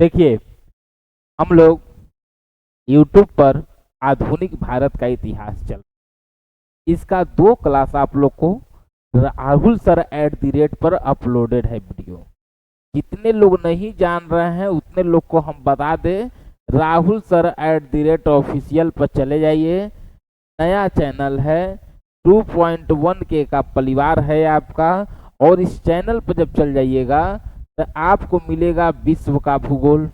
देखिए, हम लोग YouTube पर आधुनिक भारत का इतिहास चल, इसका 2 क्लास आप लोग को राहुल सर @ पर अपलोडेड है वीडियो। जितने लोग नहीं जान रहे हैं उतने लोग को हम बता दें, राहुल सर @ ऑफिशियल पर चले जाइए। नया चैनल है, 2.1K का परिवार है आपका, और इस चैनल पर जब चल जाइएगा तो आपको मिलेगा विश्व का भूगोल,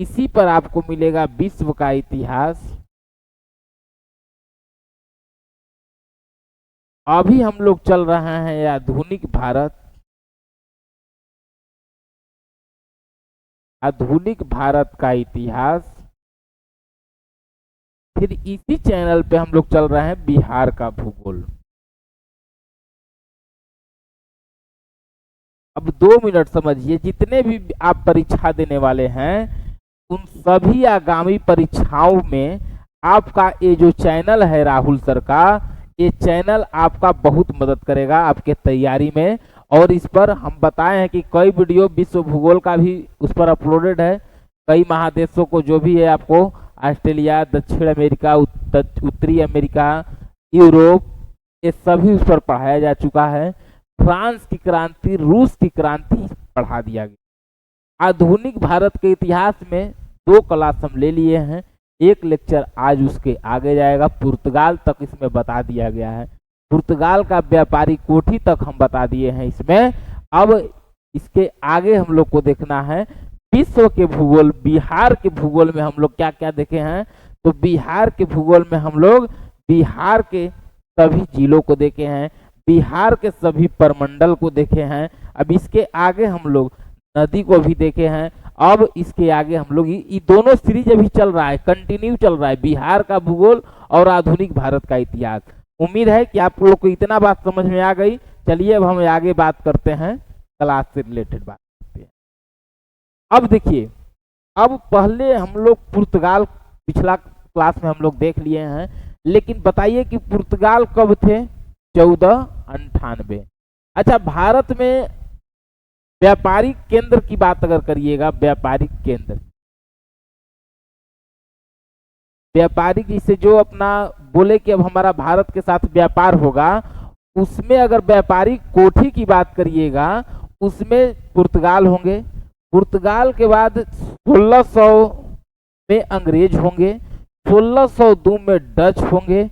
इसी पर आपको मिलेगा विश्व का इतिहास। अभी हम लोग चल रहे हैं आधुनिक भारत। आधुनिक भारत का इतिहास। फिर इसी चैनल पे हम लोग चल रहे हैं बिहार का भूगोल। अब 2 मिनट समझिए, जितने भी आप परीक्षा देने वाले हैं उन सभी आगामी परीक्षाओं में आपका ये जो चैनल है राहुल सर का, ये चैनल आपका बहुत मदद करेगा आपके तैयारी में। और इस पर हम बताए हैं कि कई वीडियो विश्व भूगोल का भी उस पर अपलोडेड है। कई महादेशों को जो भी है, आपको ऑस्ट्रेलिया, दक्षिण अमेरिका, उत्तरी अमेरिका, यूरोप, ये सभी उस पर पढ़ाया जा चुका है। फ्रांस की क्रांति, रूस की क्रांति पढ़ा दिया गया। आधुनिक भारत के इतिहास में 2 क्लास हम ले लिए हैं, एक लेक्चर आज उसके आगे जाएगा। पुर्तगाल तक इसमें बता दिया गया है, पुर्तगाल का व्यापारी कोठी तक हम बता दिए हैं इसमें। अब इसके आगे हम लोग को देखना है विश्व के भूगोल। बिहार के भूगोल में हम लोग क्या क्या देखे हैं, तो बिहार के भूगोल में हम लोग बिहार के सभी जिलों को देखे हैं, बिहार के सभी परमंडल को देखे हैं। अब इसके आगे हम लोग नदी को भी देखे हैं। अब इसके आगे हम लोग ये दोनों सीरीज अभी चल रहा है, कंटिन्यू चल रहा है, बिहार का भूगोल और आधुनिक भारत का इतिहास। उम्मीद है कि आप लोग को इतना बात समझ में आ गई। चलिए अब हम आगे बात करते हैं, क्लास से रिलेटेड बात करते हैं। अब देखिए, अब पहले हम लोग पुर्तगाल पिछला क्लास में हम लोग देख लिए हैं, लेकिन बताइए कि पुर्तगाल कब थे? 1498। अच्छा, भारत में व्यापारिक केंद्र की बात अगर करिएगा, व्यापारिक केंद्र, व्यापारिक जिसे जो अपना बोले कि अब हमारा भारत के साथ व्यापार होगा, उसमें अगर व्यापारिक कोठी की बात करिएगा उसमें पुर्तगाल होंगे। पुर्तगाल के बाद 1600 में अंग्रेज होंगे, 1602 में डच होंगे,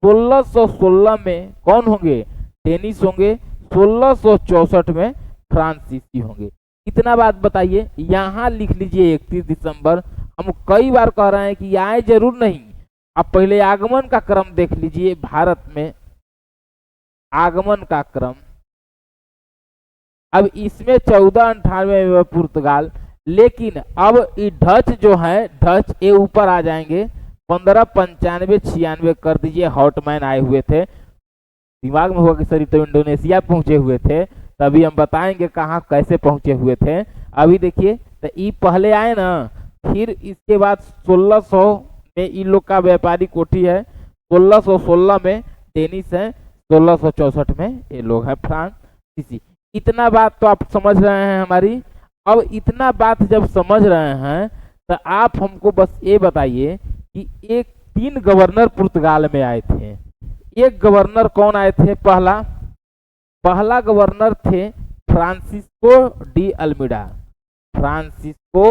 1616 में कौन होंगे? डेनिश होंगे, 1664 में फ्रांसीसी होंगे। इतना बात बताइए, यहाँ लिख लीजिए 31 दिसंबर। हम कई बार कह रहे हैं कि आए जरूर नहीं, अब पहले आगमन का क्रम देख लीजिए। भारत में आगमन का क्रम, अब इसमें 1498 में पुर्तगाल, लेकिन अब ये डच जो है, डच ये ऊपर आ जाएंगे। 1595 96 कर दीजिए, हॉटमैन आए हुए थे। दिमाग में होगा कि सर तो इंडोनेशिया पहुंचे हुए थे, तभी हम बताएंगे कहाँ कैसे पहुंचे हुए थे। अभी देखिए, तो ये पहले आए ना, फिर इसके बाद 1600 में इन लोग का व्यापारी कोठी है, 1616 में डेनिश है, 1664 में ये लोग हैं फ्रांसीसी। इतना बात तो आप समझ रहे हैं हमारी। अब इतना बात जब समझ रहे हैं तो आप हमको बस ये बताइए कि एक 3 गवर्नर पुर्तगाल में आए थे। एक गवर्नर कौन आए थे? पहला गवर्नर थे Francisco de Almeida. Francisco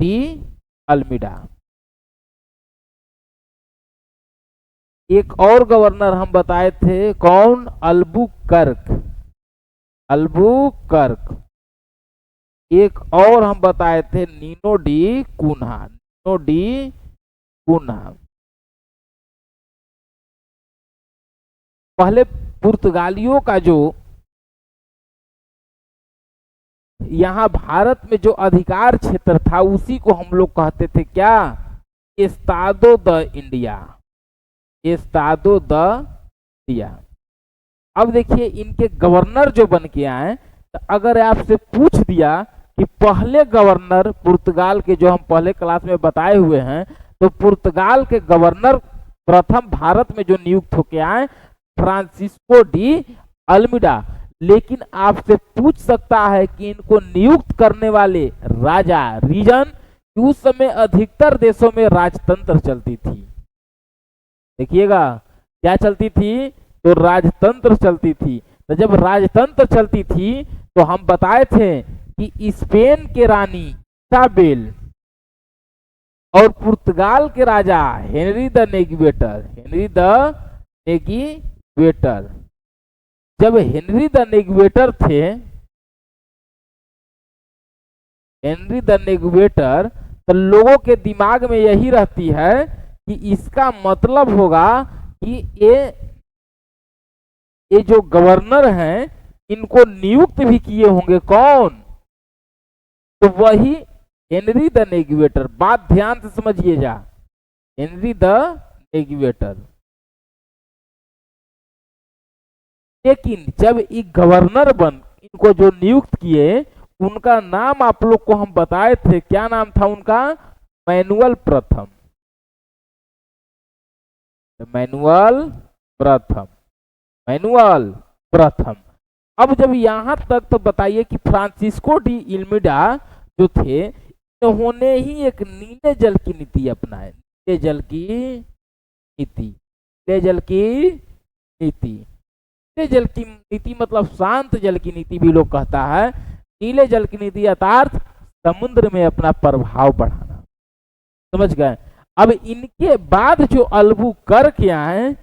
de Almeida. एक और गवर्नर हम बताए थे, कौन? अल्बुकर्क। अल्बुकर्क। एक और हम बताए थे Nuno da Cunha. Nuno da Cunha. पहले पुर्तगालियों का जो यहाँ भारत में जो अधिकार क्षेत्र था उसी को हम लोग कहते थे क्या? एस्तादो द इंडिया। एस्तादो द इंडिया। अब देखिए, इनके गवर्नर जो बन के आए, तो अगर आपसे पूछ दिया कि पहले गवर्नर पुर्तगाल के जो हम पहले क्लास में बताए हुए हैं, तो पुर्तगाल के गवर्नर प्रथम भारत में जो नियुक्त होके आए फ्रांसिस्को डी अल्मीडा। लेकिन आपसे पूछ सकता है कि इनको नियुक्त करने वाले राजा, रीजन कि उस समय अधिकतर देशों में राजतंत्र चलती थी। देखिएगा, क्या चलती थी? तो राजतंत्र चलती थी। तो जब राजतंत्र चलती थी तो हम बताए थे कि स्पेन के रानी इसाबेल और पुर्तगाल के राजा हेनरी द नेगुएटर, जब हेनरी द नेगुएटर तो लोगों के दिमाग में यही रहती है कि इसका मतलब होगा कि ये जो गवर्नर हैं इनको नियुक्त भी किए होंगे कौन? तो वही हेनरी द नेगुएटर। बात ध्यान से समझिए जा, हेनरी द नेगुएटर। लेकिन जब ये गवर्नर इनको जो नियुक्त किए, उनका नाम आप लोग को हम बताए थे, क्या नाम था उनका? मैनुअल प्रथम। मैनुअल प्रथम। अब जब यहां तक तो बताइए कि फ्रांसिस्को डी इल्मिडा जो थे, इन्होंने ही एक नीले जल की नीति अपनाई। नीले जल की नीति मतलब शांत जल की नीति भी लोग कहता है। नीले जल की नीति अर्थात समुद्र में अपना प्रभाव बढ़ाना। समझ गए? अब इनके बाद जो अल्बुकर्क आए,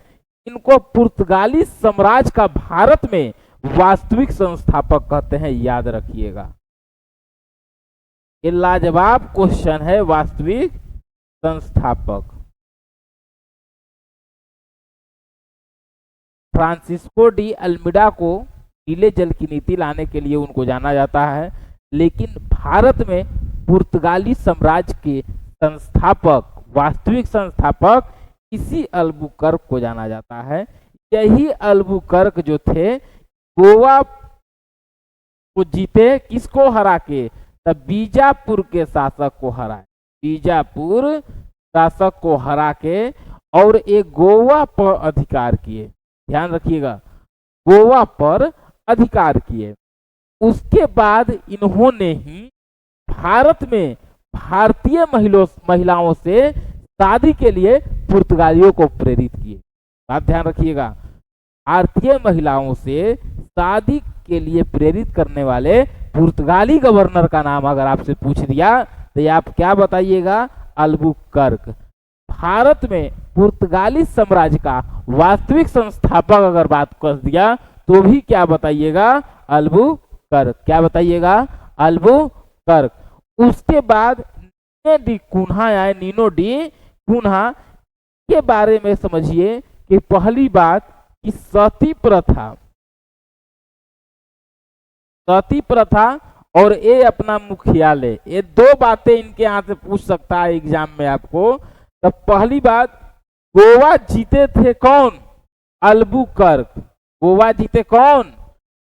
इनको पुर्तगाली साम्राज्य का भारत में वास्तविक संस्थापक कहते हैं, याद रखिएगा। ये लाजवाब क्वेश्चन है, वास्तविक संस्थापक। फ्रांसिस्को डी अल्मिडा को नीले जल की नीति लाने के लिए उनको जाना जाता है, लेकिन भारत में पुर्तगाली साम्राज्य के संस्थापक, वास्तविक संस्थापक इसी अल्बुकर्क को जाना जाता है। यही अल्बुकर्क जो थे गोवा को जीते, किसको हरा के? तब बीजापुर के शासक को हराए, बीजापुर शासक को हरा के, और एक गोवा पर अधिकार किए। ध्यान रखिएगा, गोवा पर अधिकार किए। उसके बाद इन्होंने ही भारत में भारतीय महिलाओं से शादी के लिए पुर्तगालियों को प्रेरित किए। बात ध्यान रखिएगा, भारतीय महिलाओं से शादी के लिए प्रेरित करने वाले पुर्तगाली गवर्नर का नाम अगर आपसे पूछ दिया तो आप क्या बताइएगा? अल्बुकर्क। भारत में पुर्तगाली साम्राज्य का वास्तविक संस्थापक अगर बात कर दिया तो भी क्या बताइएगा? अल्बुकर्क। क्या बताइएगा? अल्बुकर्क। उसके बाद नीनो डी कुन्हा के बारे में समझिए कि पहली बात कि सती प्रथा और ये अपना मुख्यालय, ये दो बातें इनके यहाँ से पूछ सकता है एग्जाम में आपको। तो पहली बात, गोवा जीते थे कौन? अल्बुकर्क। गोवा जीते कौन?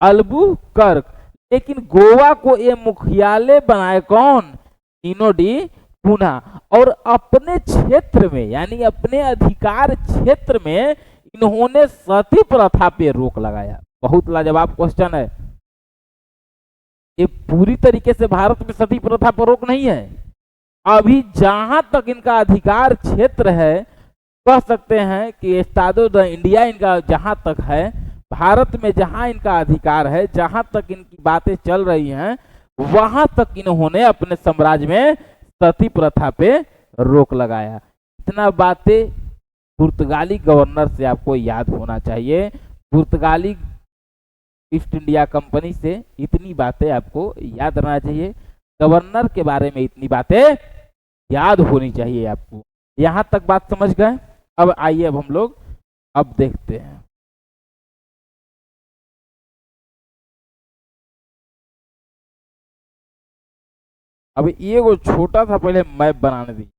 अल्बुकर्क। लेकिन गोवा को ये मुख्यालय बनाए कौन? Nuno da Cunha. और अपने क्षेत्र में, यानी अपने अधिकार क्षेत्र में इन्होंने सती प्रथा पे रोक लगाया। बहुत लाजवाब क्वेश्चन है। ये पूरी तरीके से भारत में सती प्रथा पर रोक नहीं है। अभी जहां तक इनका अधिकार क्षेत्र है, कह सकते हैं कि एस्टाडो द इंडिया इनका जहां तक है, भारत में जहां इनका अधिकार है, जहां तक इनकी बातें चल रही हैं, वहां तक इन्होंने अपने साम्राज्य में सती प्रथा पे रोक लगाया। इतना बातें पुर्तगाली गवर्नर से आपको याद होना चाहिए। पुर्तगाली ईस्ट इंडिया कंपनी से इतनी बातें आपको याद रहना चाहिए। गवर्नर के बारे में इतनी बातें याद होनी चाहिए आपको। यहां तक बात समझ गए? अब आइए, अब हम लोग अब देखते हैं। अब ये वो छोटा सा पहले मैप बनाने दी।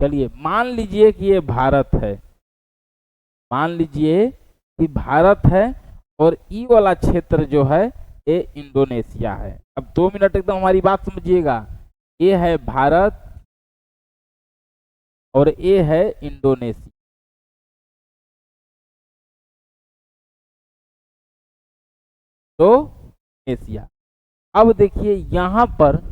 चलिए, मान लीजिए कि ये भारत है, मान लीजिए कि भारत है और ई वाला क्षेत्र जो है ये इंडोनेशिया है। अब 2 मिनट एकदम हमारी बात समझिएगा। ये है भारत और ये है इंडोनेशिया। तो एशिया। अब देखिए यहाँ पर,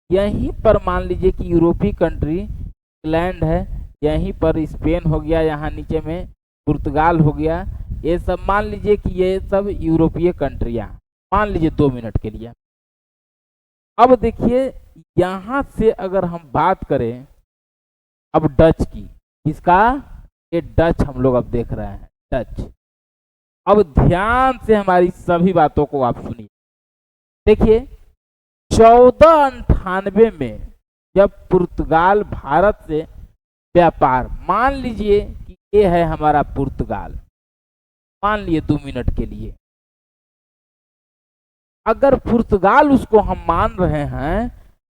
यहीं पर मान लीजिए कि यूरोपीय कंट्री इंग्लैंड है, यहीं पर स्पेन हो गया, यहाँ नीचे में पुर्तगाल हो गया, ये सब मान लीजिए कि ये सब यूरोपीय कंट्रियाँ, मान लीजिए 2 मिनट के लिए। अब देखिए यहाँ से अगर हम बात करें अब डच की, इसका ये डच हम लोग अब देख रहे हैं, डच। अब ध्यान से हमारी सभी बातों को आप सुनिए। देखिए 1498 में जब पुर्तगाल भारत से व्यापार, मान लीजिए कि ये है हमारा पुर्तगाल, मान लिए 2 मिनट के लिए, अगर पुर्तगाल उसको हम मान रहे हैं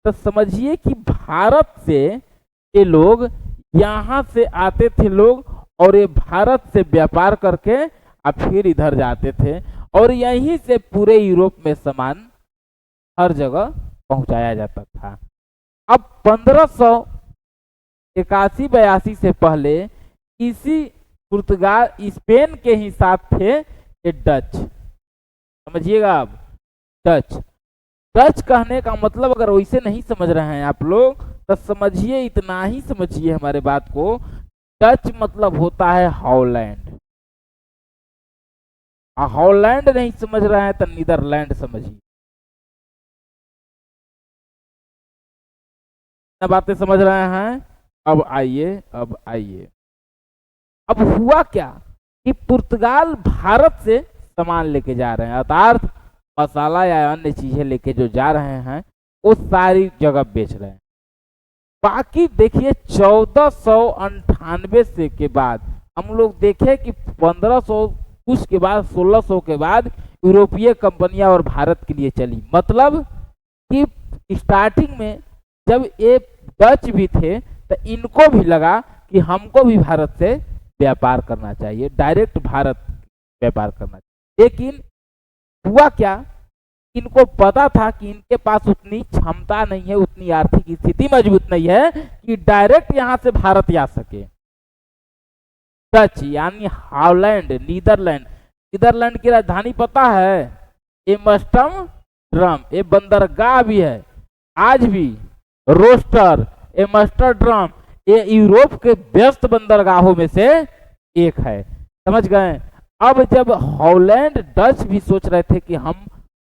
तो समझिए कि भारत से ये लोग यहाँ से आते थे लोग, और ये भारत से व्यापार करके अब फिर इधर जाते थे, और यहीं से पूरे यूरोप में सामान हर जगह पहुंचाया जाता था। अब 1581-82 से पहले इसी पुर्तगाल, स्पेन के ही साथ थे ये डच। समझिएगा अब डच। डच कहने का मतलब अगर वैसे नहीं समझ रहे हैं आप लोग तो समझिए, इतना ही समझिए हमारे बात को। डच मतलब होता है हॉलैंड। हॉलैंड नहीं समझ रहे हैं तो नीदरलैंड समझिए। बातें समझ रहे हैं? अब आइए, अब हुआ क्या कि पुर्तगाल भारत से सामान लेके जा रहे हैं, अर्थात मसाला या अन्य चीजें लेके जो जा रहे हैं वो सारी जगह बेच रहे हैं। बाकी देखिए 1498 से के बाद हम लोग देखे कि 1500 कुछ के बाद 1600 के बाद यूरोपीय कंपनियां और भारत के लिए चली। मतलब कि स्टार्टिंग में जब ये डच भी थे तो इनको भी लगा कि हमको भी भारत से व्यापार करना चाहिए, डायरेक्ट भारत व्यापार करना चाहिए। लेकिन हुआ क्या, इनको पता था कि इनके पास उतनी क्षमता नहीं है, उतनी आर्थिक स्थिति मजबूत नहीं है कि डायरेक्ट यहां से भारत आ सके। डच यानी हॉलैंड, नीदरलैंड। नीदरलैंड की राजधानी पता है? एम्स्टर्डम। ये बंदरगाह भी है आज भी, रोस्टर, एम्स्टर्डम, ये यूरोप के व्यस्त बंदरगाहों में से एक है। समझ गए? अब जब हॉलैंड, डच भी सोच रहे थे कि हम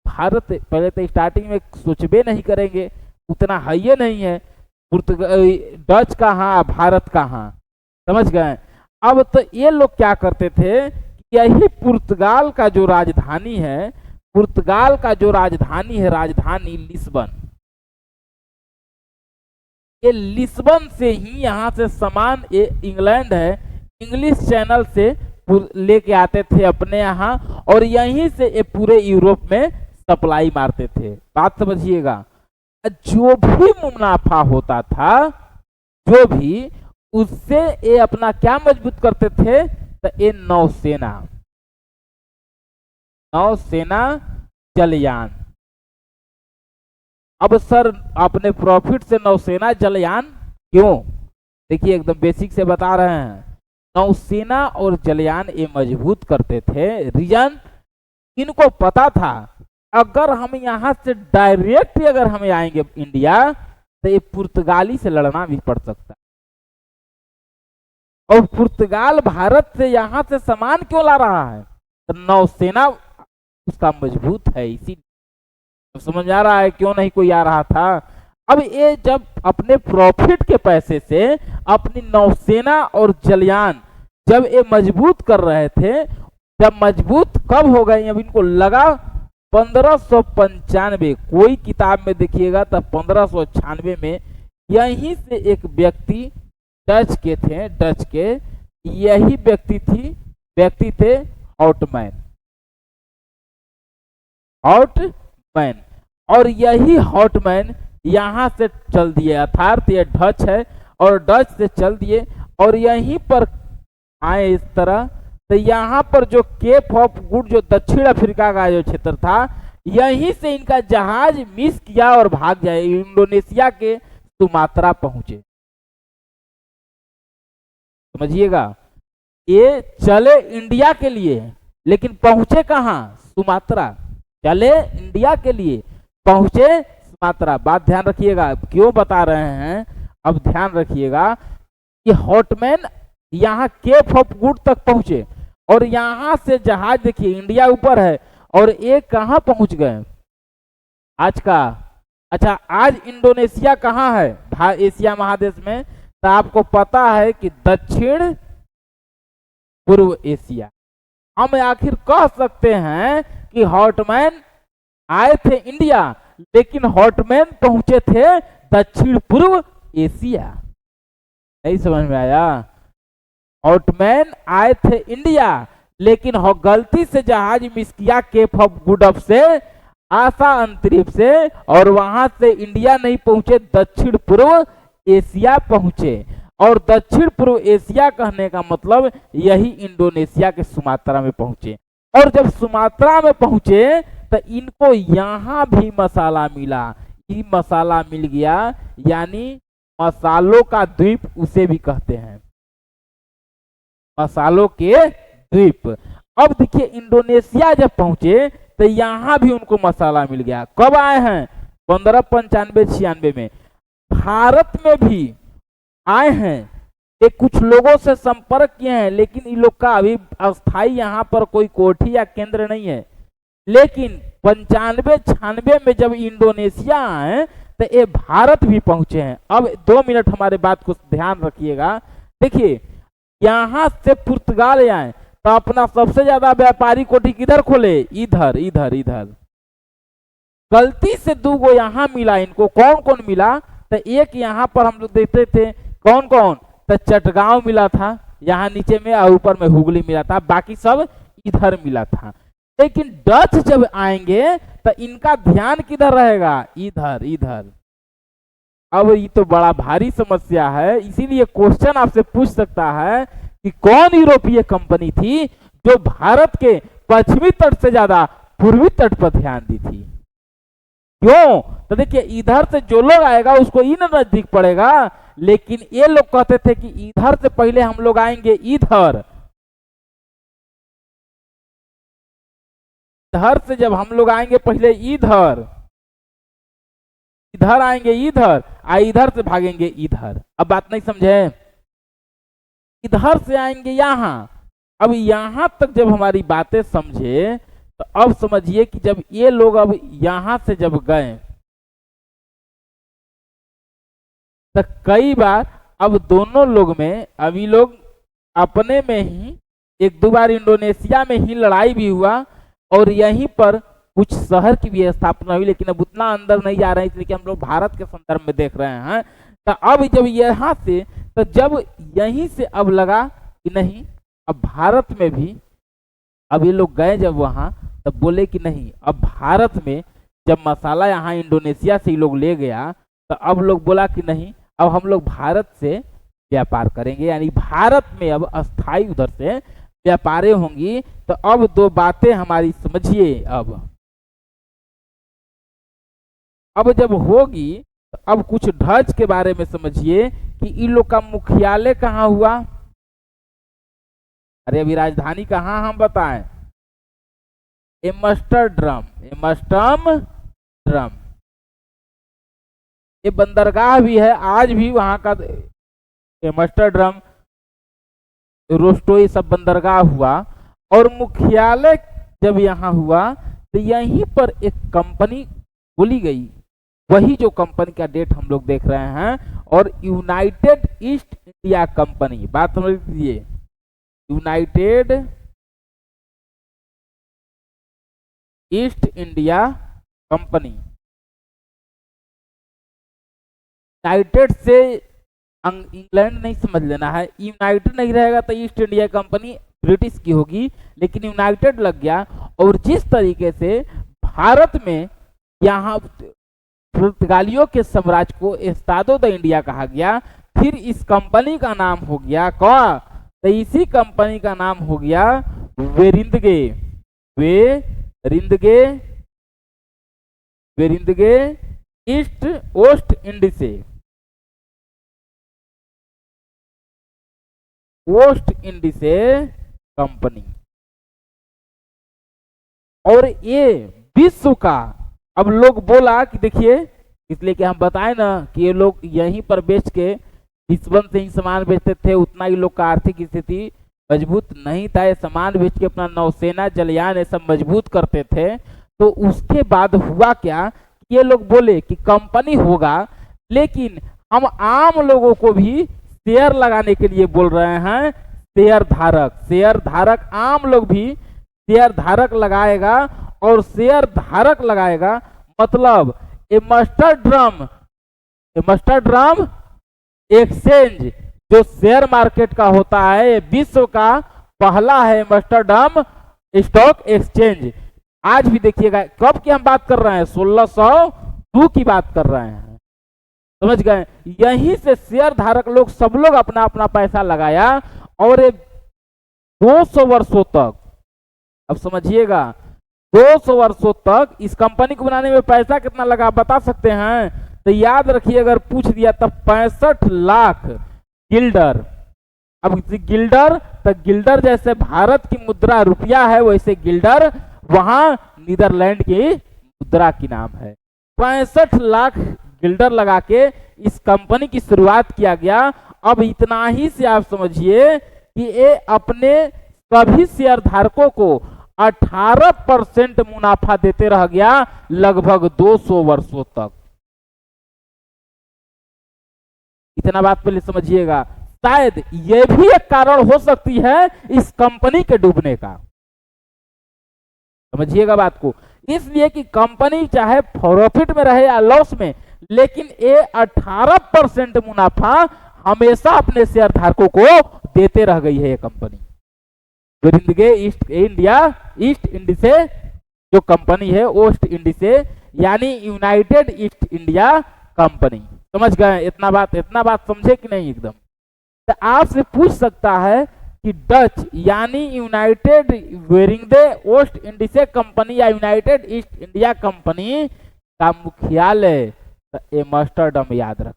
भारत, पहले तो स्टार्टिंग में सोचबे नहीं करेंगे, उतना हाइये नहीं है, डच कहाँ भारत कहाँ, समझ गए? अब तो ये लोग क्या करते थे, यही पुर्तगाल का जो राजधानी है, पुर्तगाल का जो राजधानी है, राजधानी लिस्बन, ये लिस्बन से ही यहाँ से सामान, ये इंग्लैंड है, इंग्लिश चैनल से लेके आते थे अपने यहाँ, और यहीं से ये पूरे यूरोप में सप्लाई मारते थे। बात समझिएगा। जो भी मुनाफा होता था, जो भी, उससे ये अपना क्या मजबूत करते थे, तो ये नौसेना, जलयान। अब सर अपने प्रॉफिट से नौसेना जलयान क्यों? देखिए एकदम बेसिक से बता रहे हैं। नौसेना और जलयान ये मजबूत करते थे, रीजन इनको पता था अगर हम यहाँ से डायरेक्ट अगर हम आएंगे इंडिया तो ये पुर्तगाली से लड़ना भी पड़ सकता है। और पुर्तगाल भारत से यहाँ से सामान क्यों ला रहा है, तो नौसेना उसका मजबूत है, इसी समझ आ रहा है क्यों नहीं कोई आ रहा था। अब ये जब अपने प्रॉफिट के पैसे से अपनी नौसेना और जलयान जब ये मजबूत कर रहे थे, जब मजबूत कब हो गए, अब इनको लगा 1595, कोई किताब में देखिएगा तो 1596 में यहीं से एक व्यक्ति डच के थे, डच के यही व्यक्ति थे हॉटमैन, और यही हॉटमैन यहाँ से चल दिए, अर्थात ये डच है और डच से चल दिए और यहीं पर आए इस तरह तो यहाँ पर जो केप ऑफ गुड जो दक्षिण अफ्रीका का जो क्षेत्र था, यहीं से इनका जहाज मिस किया और भाग जाए, इंडोनेशिया के सुमात्रा पहुंचे। समझिएगा, ये चले इंडिया के लिए लेकिन पहुंचे कहां? सुमात्रा। चले इंडिया के लिए, पहुंचे सुमात्रा। बात ध्यान रखिएगा, क्यों बता रहे हैं, अब ध्यान रखिएगा कि हॉटमैन यहाँ केप ऑफ गुड तक पहुंचे और यहां से जहाज देखिए इंडिया ऊपर है और एक कहां पहुंच गए आज का। अच्छा, आज इंडोनेशिया कहां है एशिया महादेश में? तो आपको पता है कि दक्षिण पूर्व एशिया। हम आखिर कह सकते हैं कि हॉटमैन आए थे इंडिया लेकिन हॉटमैन पहुंचे थे दक्षिण पूर्व एशिया। नहीं समझ में आया? हॉटमैन आए थे इंडिया लेकिन गलती से जहाज मिस किया केप ऑफ गुड ऑफ से, आशा अंतरिक्ष से, और वहां से इंडिया नहीं पहुंचे, दक्षिण पूर्व एशिया पहुंचे। और दक्षिण पूर्व एशिया कहने का मतलब यही इंडोनेशिया के सुमात्रा में पहुंचे। और जब सुमात्रा में पहुंचे तो इनको यहां भी मसाला मिला, ये मसाला मिल गया, यानी मसालों का द्वीप उसे भी कहते हैं, मसालों के द्वीप। अब देखिए इंडोनेशिया जब पहुंचे तो यहां भी उनको मसाला मिल गया। कब आए हैं? 1595-96 में। भारत में भी आए हैं, ये कुछ लोगों से संपर्क किए हैं लेकिन इन लोग का अभी अस्थाई यहाँ पर कोई कोठी या केंद्र नहीं है। लेकिन 95-96 में जब इंडोनेशिया आए तो ये भारत भी पहुंचे हैं। अब 2 मिनट हमारे बात को ध्यान रखिएगा। देखिए, यहां से पुर्तगाल आए तो अपना सबसे ज्यादा व्यापारी कोठी किधर खोले? इधर इधर इधर। गलती से 2 गो यहां मिला इनको। कौन कौन मिला? तो एक यहां पर हम लोग देखते थे, कौन कौन? तो चटगांव मिला था यहाँ नीचे में, और ऊपर में हुगली मिला था, बाकी सब इधर मिला था। लेकिन डच जब आएंगे तो इनका ध्यान किधर रहेगा? इधर इधर। अब ये तो बड़ा भारी समस्या है, इसीलिए क्वेश्चन आपसे पूछ सकता है कि कौन यूरोपीय कंपनी थी जो भारत के पश्चिमी तट से ज्यादा पूर्वी तट पर ध्यान दी थी? क्यों? तो देखिए, इधर से जो लोग आएगा उसको इन नजदीक पड़ेगा, लेकिन ये लोग कहते थे कि इधर से पहले हम लोग आएंगे इधर। इधर से जब हम लोग आएंगे पहले इधर, इधर आएंगे इधर, इधर से भागेंगे इधर। अब बात नहीं समझे? इधर से आएंगे यहां। अब यहां तक जब हमारी बातें समझे तो अब समझिए कि जब ये लोग अब यहां से जब गए तो कई बार अब दोनों लोग में, अभी लोग अपने में ही 1-2 बार इंडोनेशिया में ही लड़ाई भी हुआ और यहीं पर कुछ शहर की भी स्थापना हुई, लेकिन अब उतना अंदर नहीं जा रहे हैं इसलिए कि हम लोग भारत के संदर्भ में देख रहे हैं। तो अब जब यहाँ से, तो जब यहीं से अब लगा कि नहीं, अब भारत में भी, अब ये लोग गए जब वहां तब बोले कि नहीं, अब भारत में जब मसाला यहाँ इंडोनेशिया से ये लोग ले गया तो अब लोग बोला कि नहीं, अब हम लोग भारत से व्यापार करेंगे, यानी भारत में अब अस्थाई उधर से व्यापारें होंगी। तो अब 2 बातें हमारी समझिए। अब जब होगी तो अब कुछ डच के बारे में समझिए कि इन लोग का मुख्यालय कहाँ हुआ। अरे अभी राजधानी कहाँ हम बताएं? एम्स्टर्डम। एम्स्टर्डम ये बंदरगाह भी है, आज भी वहां का एम्स्टर्डम, रोस्टो, सब बंदरगाह हुआ। और मुख्यालय जब यहाँ हुआ तो यहीं पर एक कंपनी खोली गई, वही जो कंपनी का डेट हम लोग देख रहे हैं, और यूनाइटेड ईस्ट इंडिया कंपनी। बात समझ लीजिए, United East India company. United से इंग्लैंड नहीं समझ लेना है, यूनाइटेड नहीं रहेगा तो ईस्ट इंडिया कंपनी ब्रिटिश की होगी, लेकिन यूनाइटेड लग गया। और जिस तरीके से भारत में यहाँ पुर्तगालियों के साम्राज्य को एस्तादो द इंडिया कहा गया, फिर इस कंपनी का नाम हो गया क्या? तो इसी कंपनी का नाम हो गया वेरिंदगे, वेरिंदगे, वेरिंदगे ईस्ट ओस्ट इंडिसे, ओस्ट इंडिसे कंपनी। और ये विश्व का, अब लोग बोला कि देखिए, इसलिए कि हम बताए ना कि ये लोग यहीं पर बेच के हिस्बन से ही सामान बेचते थे, उतना ही लोग का आर्थिक स्थिति मजबूत नहीं था, ये सामान बेच के अपना नौसेना जलयान ये सब मजबूत करते थे। तो उसके बाद हुआ क्या, ये लोग बोले कि कंपनी होगा, लेकिन हम आम लोगों को भी शेयर लगाने के लिए बोल रहे हैं, शेयर धारक, शेयर धारक आम लोग भी शेयर धारक लगाएगा, और शेयर धारक लगाएगा मतलब एम्स्टर्डम, एम्स्टर्डम एक्सचेंज जो शेयर मार्केट का होता है, विश्व का पहला है एम्स्टर्डम स्टॉक एक्सचेंज। आज भी देखिएगा, कब की हम बात कर रहे हैं, 1602 की बात कर रहे हैं, समझ गए। यहीं से शेयर धारक लोग सब लोग अपना अपना पैसा लगाया, और 200 वर्षों तक, अब समझिएगा 200 वर्षों तक इस कंपनी को बनाने में पैसा कितना लगा बता सकते हैं? तो याद रखिए, अगर पूछ दिया तब 65 लाख गिल्डर। अब गिल्डर, तो गिल्डर जैसे भारत की मुद्रा रुपया है, वैसे गिल्डर वहां नीदरलैंड की मुद्रा की नाम है। 65 लाख गिल्डर लगा के इस कंपनी की शुरुआत किया गया। अब इतना ही से आप समझिए कि ये अपने सभी शेयर धारकों को 18% मुनाफा देते रह गया लगभग 200 वर्षों तक। इतना बात पहले समझिएगा। शायद यह भी एक कारण हो सकती है इस कंपनी के डूबने का, समझिएगा बात को। इसलिए कि कंपनी चाहे प्रॉफिट में रहे या लॉस में, लेकिन ये 18% मुनाफा हमेशा अपने शेयर धारकों को देते रह गई है ये कंपनी। वेरिंदगे ईस्ट इंडिया, ईस्ट इंडिसे जो कंपनी है, ओस्ट इंडिसे यानी यूनाइटेड ईस्ट इंडिया कंपनी। समझ गए? इतना बात समझे कि नहीं एकदम? तो आपसे पूछ सकता है कि डच यानी यूनाइटेड वेरिंदगे ओस्ट इंडिसे कंपनी या यूनाइटेड ईस्ट इंडिया कंपनी का मुख्यालय एम्स्टर्डम याद रख।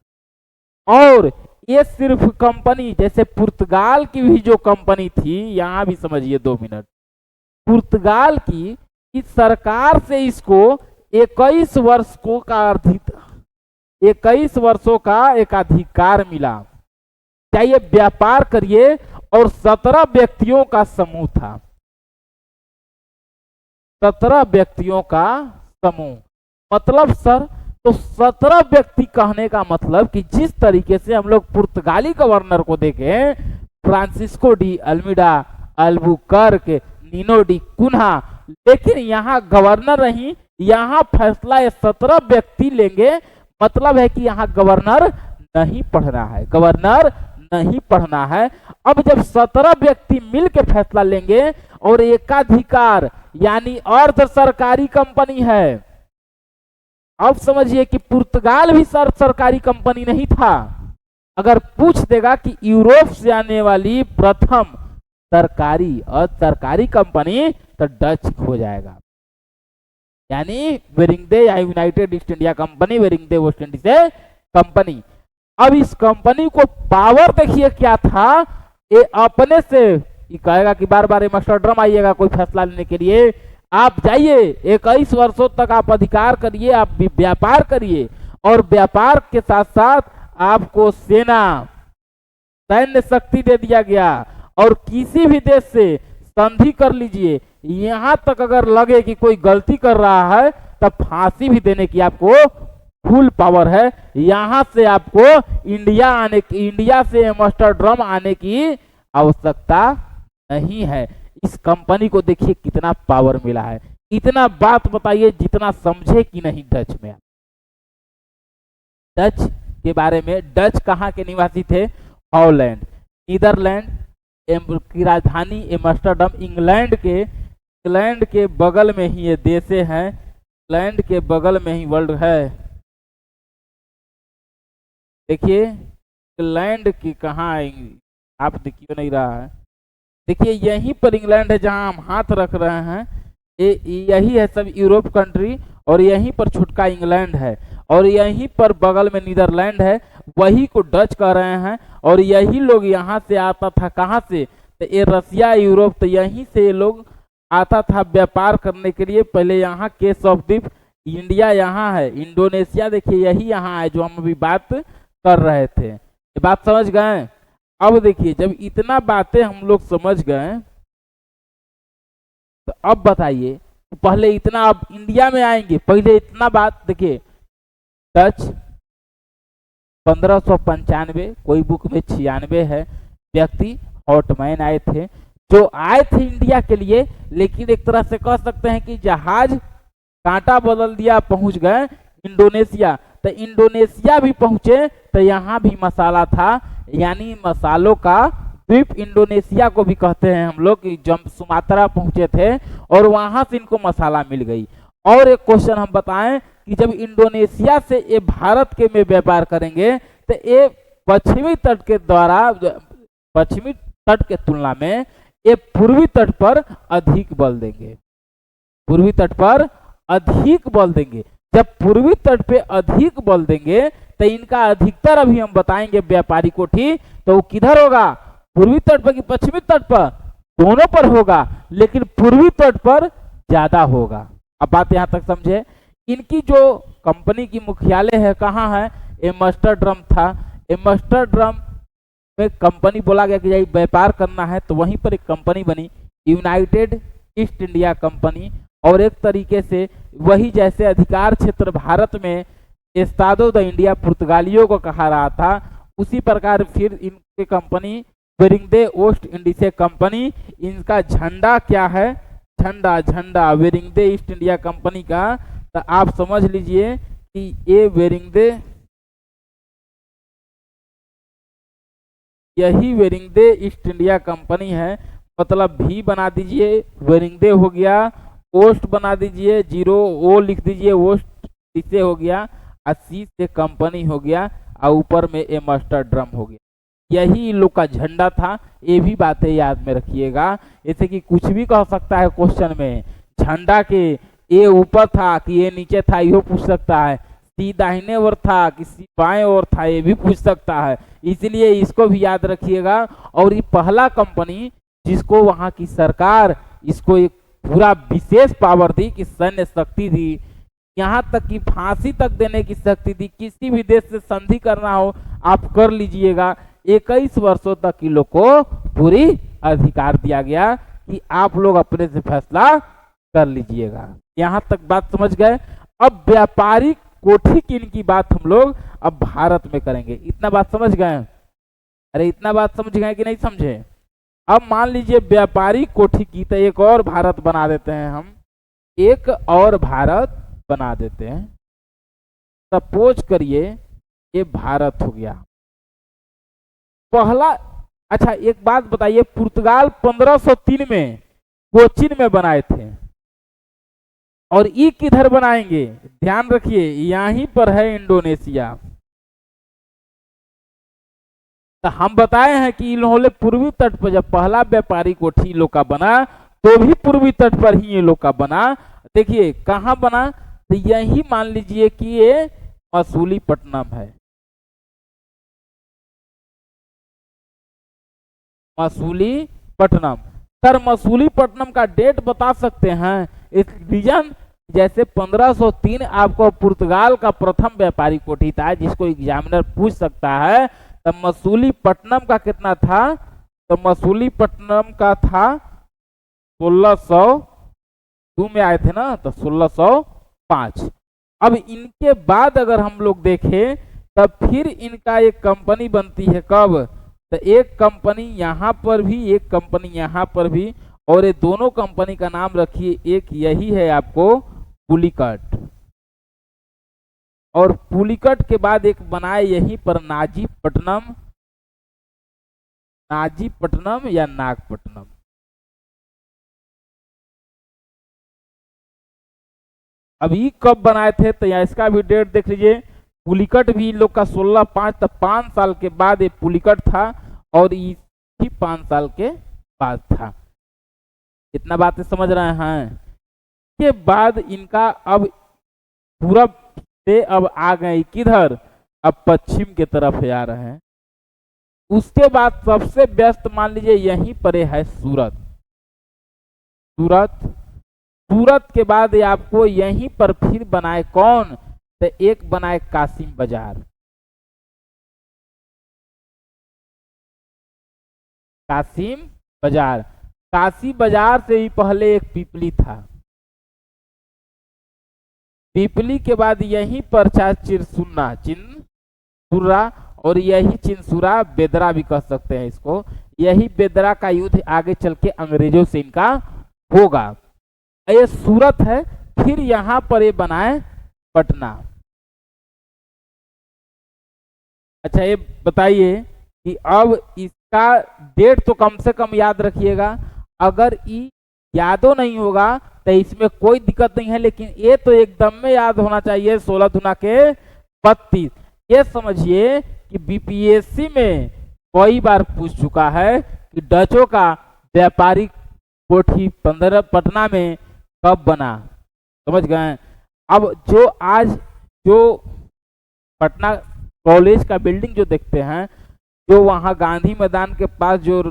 और ये सिर्फ कंपनी, जैसे पुर्तगाल की भी जो कंपनी थी, यहां भी समझिए 2 मिनट, पुर्तगाल की इस सरकार से इसको 21 वर्षों का एकाधिकार मिला। चाहिए व्यापार करिए, और 17 व्यक्तियों का समूह था, 17 व्यक्तियों का समूह। मतलब सर, तो 17 व्यक्ति कहने का मतलब कि जिस तरीके से हम लोग पुर्तगाली गवर्नर को देखें, Francisco de Almeida, Albuquerque, Nuno da Cunha, लेकिन यहाँ गवर्नर नहीं, यहाँ फैसला ये 17 व्यक्ति लेंगे। मतलब है कि यहाँ गवर्नर नहीं पढ़ना है, गवर्नर नहीं पढ़ना है। अब जब 17 व्यक्ति मिलकर फैसला लेंगे, और एकाधिकार यानी अर्ध सरकारी कंपनी है। अब समझिए कि पुर्तगाल भी सरकारी कंपनी नहीं था। अगर पूछ देगा कि यूरोप से आने वाली प्रथम सरकारी और सरकारी कंपनी, तो डच हो जाएगा, यानी वेरिंदगे या यूनाइटेड ईस्ट इंडिया कंपनी, वेरिंदगे वेस्ट इंडीज कंपनी। अब इस कंपनी को पावर देखिए क्या था, ये अपने से कहेगा कि बार बार एम्स्टर्डम आइएगा कोई फैसला लेने के लिए, आप जाइए 21 वर्षों तक आप अधिकार करिए, आप व्यापार करिए, और व्यापार के साथ साथ आपको सेना, सैन्य शक्ति दे दिया गया, और किसी भी देश से संधि कर लीजिए। यहां तक अगर लगे कि कोई गलती कर रहा है, तब फांसी भी देने की आपको फुल पावर है। यहां से आपको इंडिया से एम्स्टर्डम आने की आवश्यकता नहीं है। इस कंपनी को देखिए कितना पावर मिला है। इतना बात बताइए जितना समझे कि नहीं डच में। डच के बारे में, डच कहाँ के निवासी थे? हॉलैंड, नीदरलैंड की राजधानी एम्स्टर्डम, इंग्लैंड के बगल में ही ये देश हैं, इंग्लैंड के बगल में ही वर्ल्ड है। देखिए इंग्लैंड की कहाँ, आप देखिए नहीं रहा है, देखिए यहीं पर इंग्लैंड है जहां हम हाथ रख रहे हैं, यही है सब यूरोप कंट्री, और यहीं पर छुटका इंग्लैंड है, और यहीं पर बगल में नीदरलैंड है, वही को डच कह रहे हैं। और यही लोग यहाँ से आता था, कहाँ से, तो ये रसिया यूरोप, तो यहीं से ये लोग आता था व्यापार करने के लिए। पहले यहाँ केस ऑफ द्वीप, इंडिया यहाँ है, इंडोनेशिया देखिए यही यहाँ है जो हम अभी बात कर रहे थे। ये बात समझ गए। अब देखिए जब इतना बातें हम लोग समझ गए, तो अब बताइए, पहले इतना, अब इंडिया में आएंगे, पहले इतना बात देखिए। डच 1595, कोई बुक में 96 है, व्यक्ति हॉटमैन आए थे, जो आए थे इंडिया के लिए, लेकिन एक तरह से कह सकते हैं कि जहाज कांटा बदल दिया, पहुंच गए इंडोनेशिया। तो इंडोनेशिया भी पहुंचे तो यहाँ भी मसाला था, यानी मसालों का द्वीप इंडोनेशिया को भी कहते हैं हम लोग, कि जब सुमात्रा पहुंचे थे और वहां से इनको मसाला मिल गई। और एक क्वेश्चन हम बताएं कि जब इंडोनेशिया से ये भारत के में व्यापार करेंगे, तो ये पश्चिमी तट के द्वारा, पश्चिमी तट के तुलना में ये पूर्वी तट पर अधिक बल देंगे, पूर्वी तट पर अधिक बल देंगे। जब पूर्वी तट पे अधिक बल देंगे तो इनका अधिकतर अभी हम बताएंगे व्यापारी कोठी, तो वो किधर होगा, पूर्वी तट पर कि पश्चिमी तट पर, दोनों पर होगा, लेकिन पूर्वी तट पर ज्यादा होगा। अब बात यहां तक समझे। इनकी जो कंपनी की मुख्यालय है कहाँ है, एम्स्टर्डम था। एम्स्टर्डम में कंपनी बोला गया कि यही व्यापार करना है, तो वहीं पर एक कंपनी बनी, यूनाइटेड ईस्ट इंडिया कंपनी। और एक तरीके से वही जैसे अधिकार क्षेत्र भारत में एस्तादो द इंडिया पुर्तगालियों को कहा रहा था, उसी प्रकार फिर इनकी कंपनी वेरिंगदे ओस्ट इंडीसे कंपनी, इनका झंडा क्या है, झंडा वेरिंगदे ईस्ट इंडिया कंपनी का। तो आप समझ लीजिए कि ये वेरिंगदे, यही वेरिंगदे ईस्ट इंडिया कंपनी है, मतलब भी बना दीजिए, वेरिंगदे हो गया, ओस्ट बना दीजिए, 0 ओ लिख दीजिए, ओस्ट इसे हो गया, और सी से कंपनी हो गया, और ऊपर में एम्स्टर्डम हो गया। यही इन लोग का झंडा था। ये भी बातें याद में रखिएगा, जैसे कि कुछ भी कह सकता है क्वेश्चन में, झंडा के ये ऊपर था कि ये नीचे था, यो पूछ सकता है, सी दाहिने ओर था कि सी बाएं ओर था, ये भी पूछ सकता है। इसलिए इसको भी याद रखिएगा। और ये पहला कंपनी जिसको वहां की सरकार इसको एक पूरा विशेष पावर दी कि सैन्य शक्ति दी, यहाँ तक कि फांसी तक देने की शक्ति दी, किसी भी देश से संधि करना हो आप कर लीजिएगा। 21 वर्षों तक इन लोग को पूरी अधिकार दिया गया कि आप लोग अपने से फैसला कर लीजिएगा। यहाँ तक बात समझ गए। अब व्यापारिक कोठी की इनकी बात हम लोग अब भारत में करेंगे। इतना बात समझ गए? अरे इतना बात समझ गए कि नहीं समझे? अब मान लीजिए व्यापारिक कोठी की, तो एक और भारत बना देते हैं हम, एक और भारत बना देते हैं। सपोज करिए ये भारत हो गया पहला। अच्छा एक बात बताइए, पुर्तगाल 1503 में कोचीन में बनाए थे, और ये किधर बनाएंगे? ध्यान रखिए यहीं पर है इंडोनेशिया। तो हम बताए हैं कि इन्होंने पूर्वी तट पर जब पहला व्यापारी कोठी लोग का बना, तो भी पूर्वी तट पर ही ये लोग का बना। देखिए कहाँ बना, तो यही मान लीजिए कि ये मसूलीपट्टनम है, मसूलीपट्टनम। सर मसूलीपट्टनम का डेट बता सकते हैं? इस रीजन जैसे 1503 आपको पुर्तगाल का प्रथम व्यापारी कोठी था, जिसको एग्जामिनर पूछ सकता है, तो मसूलीपट्टनम का कितना था? तो मसूलीपट्टनम का था 1602 में आए थे ना, तो 1605। अब इनके बाद अगर हम लोग देखें तब फिर इनका एक कंपनी बनती है, कब? तो एक कंपनी यहाँ पर भी, एक कंपनी यहाँ पर भी, और ये दोनों कंपनी का नाम रखिए, एक यही है आपको पुलिकट, और पुलिकट के बाद एक बनाए यहीं पर नाजीपट्टनम, नाजीपट्टनम या नागपट्टनम। अभी कब बनाए थे? तो यहाँ इसका भी डेट देख लीजिए। पुलिकट भी लोग का 16/5, तो 5 साल के बाद ये पुलिकट था, और इसी 5 साल के बाद था। इतना बातें समझ रहे हैं। के बाद इनका अब पूरब से अब आ गए किधर, अब पश्चिम के तरफ आ रहे हैं। उसके बाद सबसे व्यस्त मान लीजिए यहीं पर है सूरत। सूरत सूरत के बाद आपको यहीं पर फिर बनाए कौन, तो एक बनाए कासिम बाजार। कासिम बाजार, काशी बाजार से ही पहले एक पिपली था। पिपली के बाद यहीं पर चिरसुन्ना चिनसुरा, और यही चिनसुरा बेदरा भी कह सकते हैं इसको। यही बेदरा का युद्ध आगे चल के अंग्रेजों से इनका होगा। ये सूरत है। फिर यहां पर ये बनाए पटना। अच्छा ये बताइए कि अब इसका डेट तो कम से कम याद रखिएगा। अगर ये यादों नहीं होगा तो इसमें कोई दिक्कत नहीं है, लेकिन ये तो एकदम में याद होना चाहिए। 16 दुना के 32। ये समझिए कि बीपीएससी में कई बार पूछ चुका है कि डचों का व्यापारिक कोठी 15 पटना में कब बना। समझ गए। अब जो आज जो पटना कॉलेज का बिल्डिंग जो देखते हैं, जो वहाँ गांधी मैदान के पास जो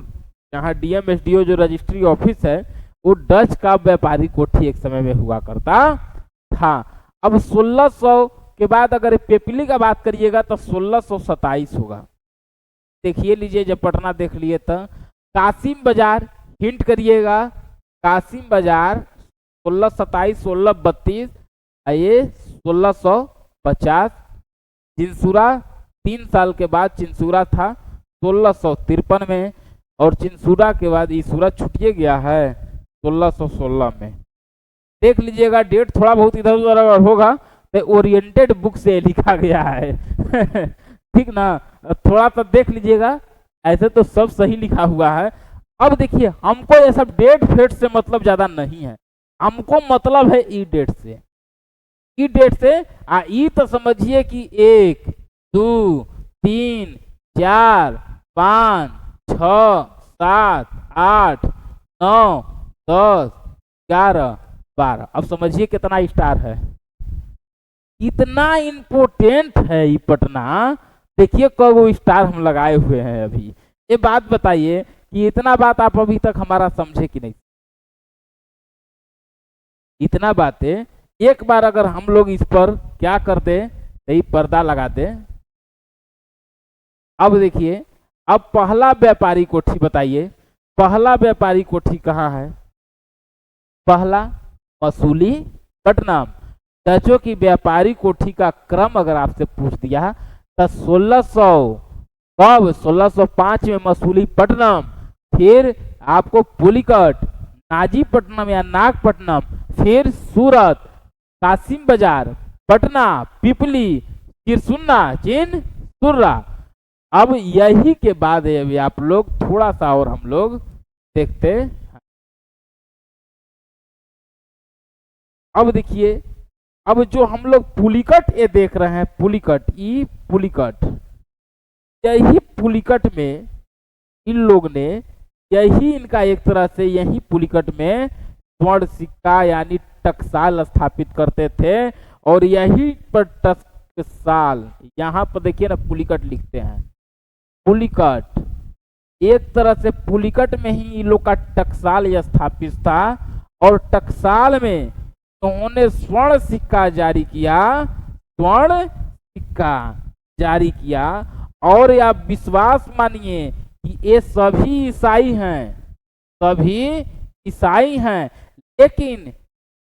यहाँ डीएमएसडीओ जो रजिस्ट्री ऑफिस है, वो डच का व्यापारिक कोठी एक समय में हुआ करता था। अब 1600 के बाद अगर पिपली का बात करिएगा तो 1627 होगा। देखिए लीजिए, जब पटना देख लिए तो कासिम बाजार हिंट करिएगा। कासिम बाजार 1627 1632, ये 1650। चिनसुरा 3 साल के बाद चिनसुरा था 1653 में, और चिनसुरा के बाद ये सूरत छुटिए गया है 1616 में। देख लीजिएगा, डेट थोड़ा बहुत इधर उधर अगर होगा तो ओरिएंटेड बुक से लिखा गया है ठीक ना, थोड़ा सा देख लीजिएगा। ऐसे तो सब सही लिखा हुआ है। अब देखिए, हमको ये सब डेट फेट से मतलब ज्यादा नहीं है, हमको मतलब है ई डेट से। ई डेट से ई तो समझिए कि 1 2 3 4 5 6 7 8 9 10 11 12। अब समझिए कितना स्टार है। इतना इम्पोर्टेंट है ये पटना। देखिए कब स्टार हम लगाए हुए हैं अभी। ये बात बताइए कि इतना बात आप अभी तक हमारा समझे कि नहीं। इतना बातें एक बार अगर हम लोग इस पर क्या करते, यही पर्दा लगाते। अब देखिए, अब पहला व्यापारी कोठी बताइए, पहला व्यापारी कोठी कहाँ है। पहला मसूली पटना। डचों की व्यापारी कोठी का क्रम अगर आपसे पूछ दिया तो 1600 कब 1605 में मसूली पटनम, फिर आपको पुलिकट, नाजीपट्टनम या नागपट्टनम, फिर सूरत, कासिम बाजार, पटना, पिपली, चिरसुन्ना, चिनसुरा। अब यही के बाद अभी आप लोग थोड़ा सा और हम लोग देखते। अब देखिए, अब जो हम लोग पुलिकट ये देख रहे हैं, पुलिकट, ई पुलिकट, यही पुलिकट में इन लोग ने, यही इनका एक तरह से यही पुलिकट में स्वर्ण सिक्का यानी टकसाल स्थापित करते थे। और यही पर टकसाल, यहाँ पर देखिए ना पुलिकट लिखते हैं। पुलिकट एक तरह से पुलिकट में ही इन लोग का टकसाल स्थापित था, और टकसाल में उन्होंने स्वर्ण सिक्का जारी किया, स्वर्ण सिक्का जारी किया। और आप विश्वास मानिए कि ये सभी ईसाई हैं, सभी ईसाई हैं। लेकिन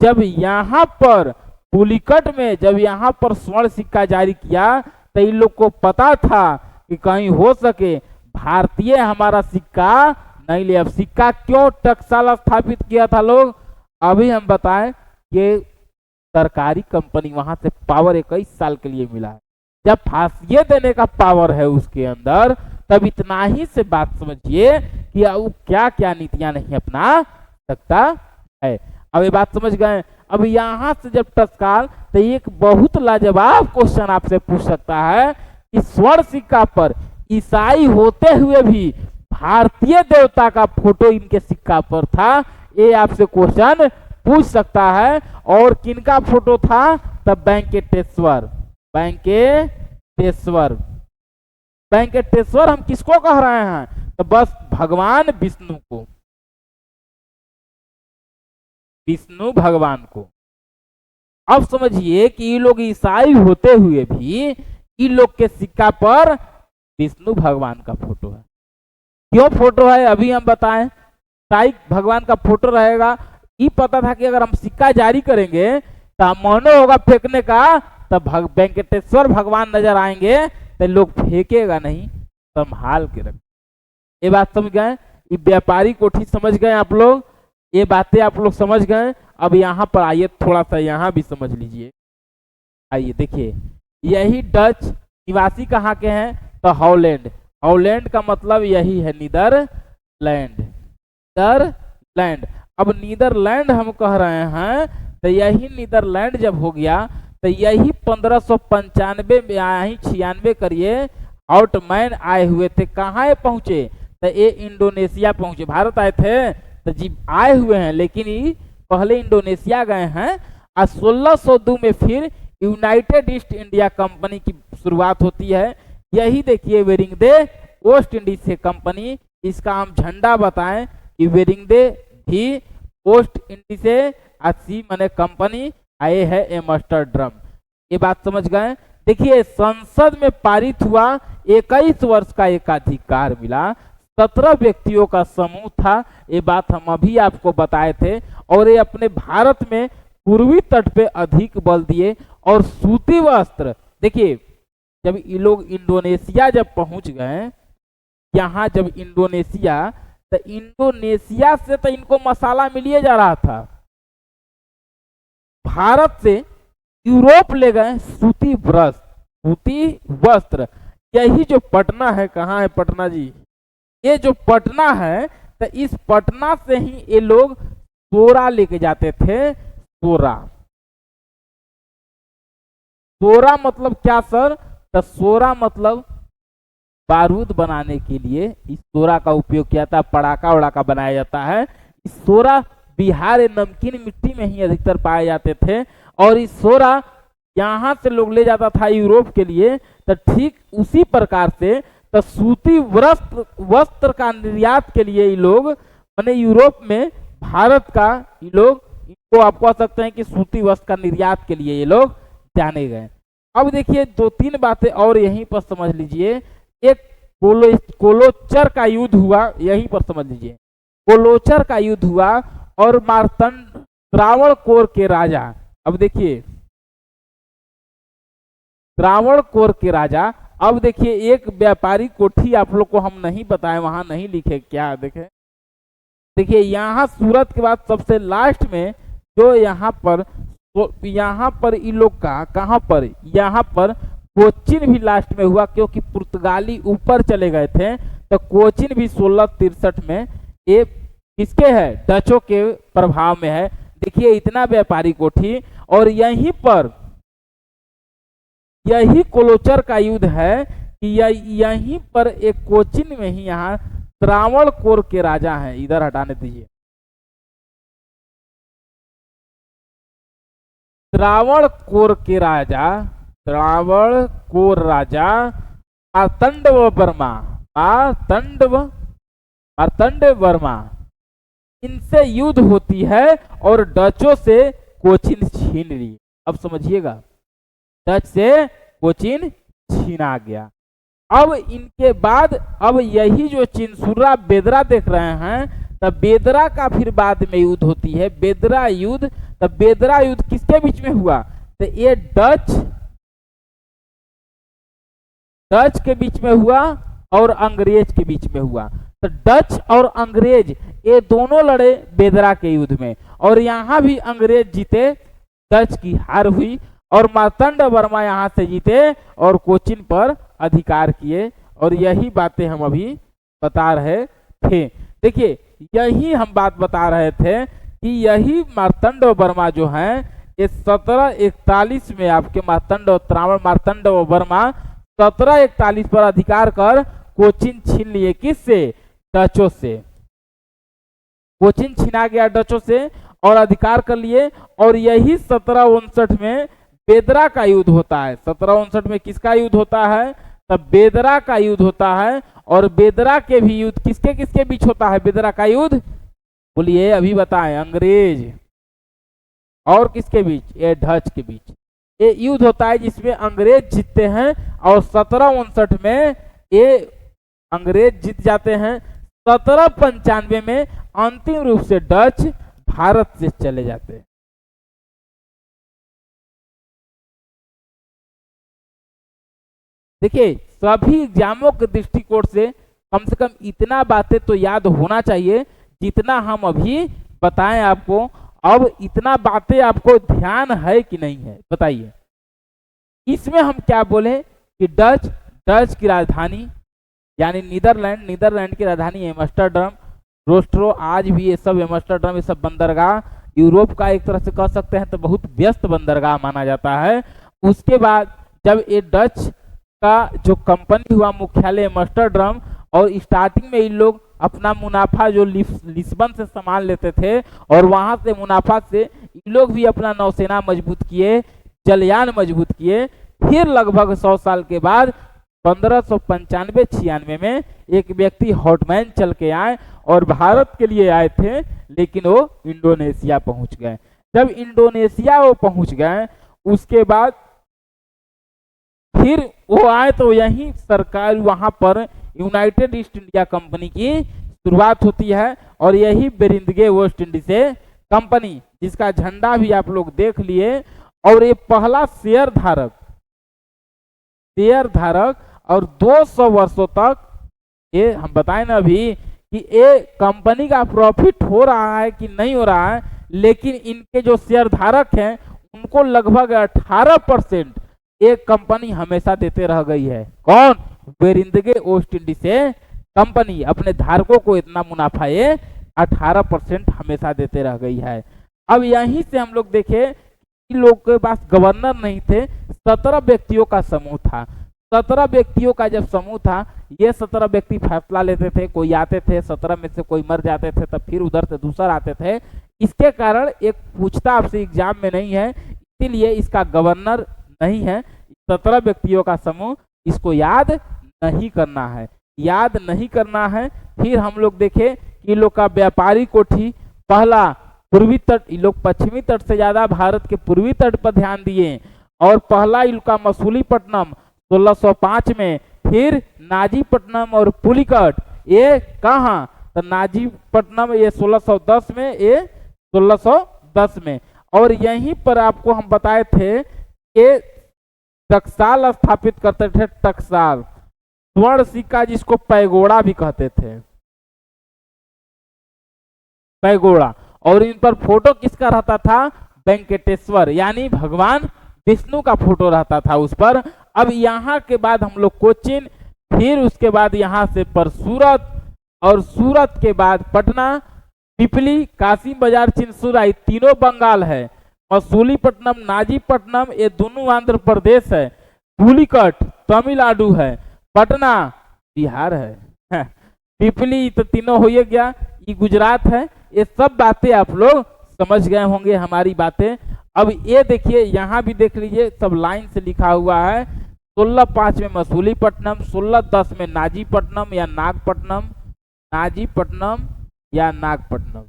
जब यहाँ पर पुलिकट में जब यहाँ पर स्वर्ण सिक्का जारी किया तो इन लोग को पता था कि कहीं हो सके भारतीय हमारा सिक्का नहीं ले। अब सिक्का क्यों टकसाल स्थापित किया था लोग, अभी हम बताएं कि सरकारी कंपनी वहां से पावर 21 साल के लिए मिला है। जब फांसी देने का पावर है उसके अंदर, तब इतना ही से बात समझिए कि वो क्या क्या नीतियां नहीं अपना सकता है। अब ये बात समझ गए। अब यहां से जब टकसाल, तो एक बहुत लाजवाब क्वेश्चन आपसे पूछ सकता है कि स्वर्ण सिक्का पर ईसाई होते हुए भी भारतीय देवता का फोटो इनके सिक्का पर था, ये आपसे क्वेश्चन पूछ सकता है। और किनका फोटो था? तब वेंकटेश्वर, वेंकटेश्वर, वेंकटेश्वर हम किसको कह रहे हैं? तो बस भगवान विष्णु को, विष्णु भगवान को। अब समझिए कि ये लोग ईसाई होते हुए भी इन लोग के सिक्का पर विष्णु भगवान का फोटो है। क्यों फोटो है अभी हम बताएं। ईसाई भगवान का फोटो रहेगा, ये पता था कि अगर हम सिक्का जारी करेंगे तो मनो होगा फेंकने का, तब वेंकटेश्वर भगवान नजर आएंगे तो लोग फेंकेगा नहीं, संभाल के रख। ये बात समझ गए? ये व्यापारी कोठी समझ गए आप लोग? ये बातें आप लोग समझ गए? अब यहाँ पर आइए, थोड़ा सा यहाँ भी समझ लीजिए। आइए देखिए, यही डच निवासी कहाँ के हैं? तो हॉलैंड। हॉलैंड का मतलब यही है नीदरलैंड, नीदरलैंड। अब नीदरलैंड हम कह रहे हैं तो यही नीदरलैंड जब हो गया तो यही 1595 में यही 96 करिए आउटमैन आए हुए थे। कहाँ पहुंचे? तो ये इंडोनेशिया पहुंचे। भारत आए थे तो जी आए हुए हैं, लेकिन ये पहले इंडोनेशिया गए हैं। और 1602 में फिर यूनाइटेड ईस्ट इंडिया कंपनी की शुरुआत होती है। यही देखिए वेरिंगदे वेस्ट इंडीज से कंपनी, इसका हम झंडा बताएं कि वेरिंगदे भी वेस्ट इंडीज से, सी माने कंपनी, आए है एम्स्टर्डम। ये बात समझ गए? देखिए संसद में पारित हुआ, 21 वर्ष का एकाधिकार मिला, 17 व्यक्तियों का समूह था। ये बात हम अभी आपको बताए थे। और ये अपने भारत में पूर्वी तट पे अधिक बल दिए। और सूती वस्त्र, देखिए जब ये लोग इंडोनेशिया जब पहुंच गए, यहाँ जब इंडोनेशिया, तो इंडोनेशिया से तो इनको मसाला मिलिए जा रहा था। भारत से यूरोप ले गए सूती वस्त्र, सूती वस्त्र। यही जो पटना है, कहाँ है पटना जी? ये जो पटना है, तो इस पटना से ही ये लोग सोरा लेके जाते थे। सोरा, सोरा मतलब क्या सर? तो सोरा मतलब बारूद बनाने के लिए इस सोरा का उपयोग किया था। पड़ाका वड़ाका बनाया जाता है। इस सोरा बिहार नमकीन मिट्टी में ही अधिकतर पाए जाते थे। और इस सोरा यहाँ से लोग ले जाता था यूरोप के लिए। तो ठीक उसी प्रकार से तो सूती वस्त्र का निर्यात के लिए ये लोग माने यूरोप में भारत का ये लोग, इनको आप कह सकते हैं कि सूती वस्त्र का निर्यात के लिए ये लोग जाने गए। अब देखिए 2-3 बातें और यहीं पर समझ लीजिए। एक कोलोचर का युद्ध हुआ, यहीं पर समझ लीजिए। कोलोचर का युद्ध हुआ और मार्तंड त्रावणकोर के राजा, अब देखिए त्रावणकोर के राजा, अब देखिए एक व्यापारी कोठी आप लोग को हम नहीं बताए, वहां नहीं लिखे क्या, देखे देखिए यहाँ सूरत के बाद सबसे लास्ट में जो यहाँ पर इन लोग का कहाँ पर, यहाँ पर कोचिन भी लास्ट में हुआ, क्योंकि पुर्तगाली ऊपर चले गए थे। तो कोचिन भी 1663 में ये किसके है? डचों के प्रभाव में है। देखिए इतना व्यापारी कोठी। और यहीं पर यही कोलोचर का युद्ध है कि यहीं पर एक कोचिन में ही यहाँ त्रावणकोर के राजा हैं, इधर हटाने दीजिए, त्रावणकोर के राजा, त्रावणकोर राजा मार्तंड वर्मा, इनसे युद्ध होती है और डचों से कोचिन छीन ली। अब समझिएगा, डच से कोचिन छीना गया। अब इनके बाद अब यही जो चिनसुर्रा बेदरा देख रहे हैं, तब बेदरा का फिर बाद में युद्ध होती है, बेदरा युद्ध। तब बेदरा युद्ध किसके बीच में हुआ? तो ये डच के बीच में हुआ और अंग्रेज के बीच में हुआ। तो डच और अंग्रेज ये दोनों लड़े बेदरा के युद्ध में, और यहाँ भी अंग्रेज जीते, डच की हार हुई, और मार्तंड वर्मा यहाँ से जीते और कोचिन पर अधिकार किए। और यही बातें हम अभी बता रहे थे। देखिए यही हम बात बता रहे थे कि यही मार्तंड वर्मा जो हैं, ये 1741 में आपके मार्तंड वर्मा 1741 पर अधिकार कर कोचिन छीन लिए। किससे? डचों से, कोचिन छीना गया डचों से और अधिकार कर लिए। और यही 1759 में बेदरा का युद्ध होता है। 1759 में किसका युद्ध होता है? तब बेदरा का युद्ध होता है। और बेदरा के भी युद्ध किसके किसके बीच होता है? बेदरा का युद्ध बोलिए, अभी बताएं। अंग्रेज और किसके बीच? ये डच के बीच ये युद्ध होता है, जिसमें अंग्रेज जीतते हैं। और 1759 में ये अंग्रेज जीत जाते हैं। 1795 में अंतिम रूप से डच भारत से चले जाते हैं। देखिए, सभी एग्जामों के दृष्टिकोण से कम इतना बातें तो याद होना चाहिए जितना हम अभी बताएं आपको। अब इतना बातें आपको ध्यान है कि नहीं है बताइए। इसमें हम क्या बोले कि डच की राजधानी यानी नीदरलैंड की राजधानी एम्स्टर्डम, रोस्ट्रो, आज भी ये सब एम्स्टर्डम, ये सब बंदरगाह यूरोप का एक तरह से कह सकते हैं तो बहुत व्यस्त बंदरगाह माना जाता है। उसके बाद जब ये डच का जो कंपनी हुआ मुख्यालय एम्स्टर्डम, और स्टार्टिंग में इन लोग अपना मुनाफा जो लिस्बन से संभाल लेते थे, और वहां से मुनाफा से इन लोग भी अपना नौसेना मजबूत किए, जलयान मजबूत किए। फिर लगभग 100 साल के बाद 1595-96 में एक व्यक्ति हॉटमैन चल के आए और भारत के लिए आए थे, लेकिन वो इंडोनेशिया पहुंच गए। जब इंडोनेशिया वो पहुंच गए, उसके बाद फिर वो आए तो यही सरकार वहां पर यूनाइटेड ईस्ट इंडिया कंपनी की शुरुआत होती है। और यही बेरिंदगे वेस्ट इंडीज से कंपनी, जिसका झंडा भी आप लोग देख लिए। और ये पहला शेयर धारक और 200 वर्षों तक, ये हम बताएं ना अभी कि ये कंपनी का प्रॉफिट हो रहा है कि नहीं हो रहा है, लेकिन इनके जो शेयर धारक हैं उनको लगभग 18% एक कंपनी हमेशा देते रह गई है। कौन? बेरिंदगे वेस्ट इंडीज से कंपनी अपने धारकों को इतना मुनाफा ये 18% हमेशा देते रह गई है। अब यहीं से हम लोग देखें, इन लोग के पास गवर्नर नहीं थे, 17 व्यक्तियों का समूह था। 17 व्यक्तियों का जब समूह था, ये 17 व्यक्ति फैसला लेते थे। कोई आते थे, 17 में से कोई मर जाते थे, तब फिर उधर से दूसरा आते थे। इसके कारण एक पूछता आपसे एग्जाम में नहीं है, इसीलिए इसका गवर्नर नहीं है। 17 व्यक्तियों का समूह, इसको याद नहीं करना है, याद नहीं करना है। फिर हम लोग देखें कि लोग का व्यापारी कोठी, पहला पूर्वी तट, इन लोग पश्चिमी तट से ज्यादा भारत के पूर्वी तट पर ध्यान दिए। और पहला इनका मसूलीपट्टनम 1605 में, फिर नाजीपट्टनम और पुलिकट, ये कहाँ? तो नाजीपट्टनम ये 1610 में, ये 1610 में। और यहीं पर आपको हम बताए थे कि टकसाल स्थापित करते थे। टकसाल स्वर्ण सिक्का, जिसको पैगोड़ा भी कहते थे, पैगोड़ा। और इन पर फोटो किसका रहता था? वेंकटेश्वर यानी भगवान विष्णु का फोटो रहता था उस पर। अब यहाँ के बाद हम लोग कोचिन, फिर उसके बाद यहाँ से पर सूरत, और सूरत के बाद पटना, पिपली, कासिम बाजार, चिंसुरा, ये तीनों बंगाल है। मसूलीपट्टनम, नाजीपट्टनम ये दोनों आंध्र प्रदेश है। पुलिकट तमिलनाडु है। पटना बिहार है। पिपली तो तीनों हो ही गया, ये गुजरात है। ये सब बातें आप लोग समझ गए होंगे हमारी बातें। अब ये देखिए, यहाँ भी देख लीजिए, सब लाइन से लिखा हुआ है। 1605 में मसूलीपट्टनम, 1610 में नाजीपट्टनम या नागपट्टनम, नाजीपट्टनम या नागपट्टनम,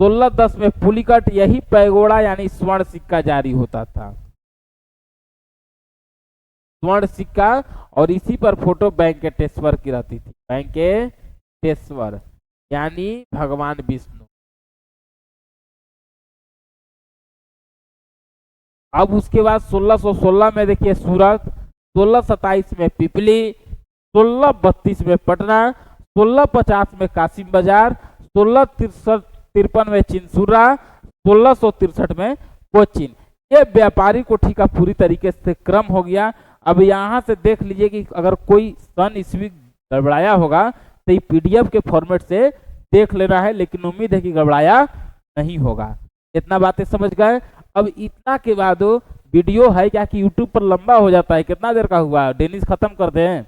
1610 में पुलिकट, यही पैगोड़ा यानी स्वर्ण सिक्का जारी होता था, स्वर्ण सिक्का। और इसी पर फोटो वेंकटेश्वर की रहती थी, वेंकटेश्वर यानी भगवान विष्णु। अब उसके बाद 1616 में देखिए सूरत, 1627 में पिपली, 1632 में पटना, 1650 में कासिम बाजार, 1653 में चिंसुरा, 1663 में कोचिन। ये व्यापारी कोठी का पूरी तरीके से क्रम हो गया। अब यहाँ से देख लीजिए कि अगर कोई सन ईस्वी गड़बड़ाया होगा तो ये पीडीएफ के फॉर्मेट से देख लेना है, लेकिन उम्मीद है कि गड़बड़ाया नहीं होगा। इतना बातें समझ गए। अब इतना के बाद वीडियो है क्या कि यूट्यूब पर लंबा हो जाता है, कितना देर का हुआ, डेनिस खत्म कर दें?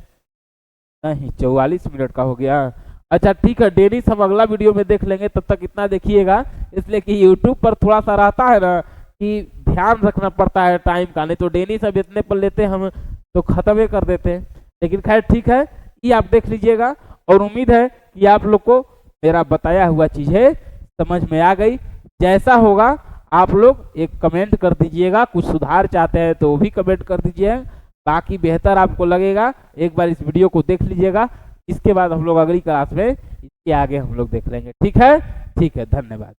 नहीं 44 मिनट का हो गया। अच्छा ठीक है डेनिस, हम अगला वीडियो में देख लेंगे, तब तक इतना देखिएगा, इसलिए कि यूट्यूब पर थोड़ा सा रहता है ना कि ध्यान रखना पड़ता है टाइम का, नहीं तो डेनिस अब इतने पर लेते हम तो खत्म ही कर देते हैं। लेकिन खैर ठीक है, ये आप देख लीजिएगा और उम्मीद है कि आप लोग को मेरा बताया हुआ चीजें समझ में आ गई। जैसा होगा आप लोग एक कमेंट कर दीजिएगा, कुछ सुधार चाहते हैं तो वो भी कमेंट कर दीजिए। बाकी बेहतर आपको लगेगा एक बार इस वीडियो को देख लीजिएगा, इसके बाद हम लोग अगली क्लास में इसके आगे हम लोग देख लेंगे। ठीक है, धन्यवाद।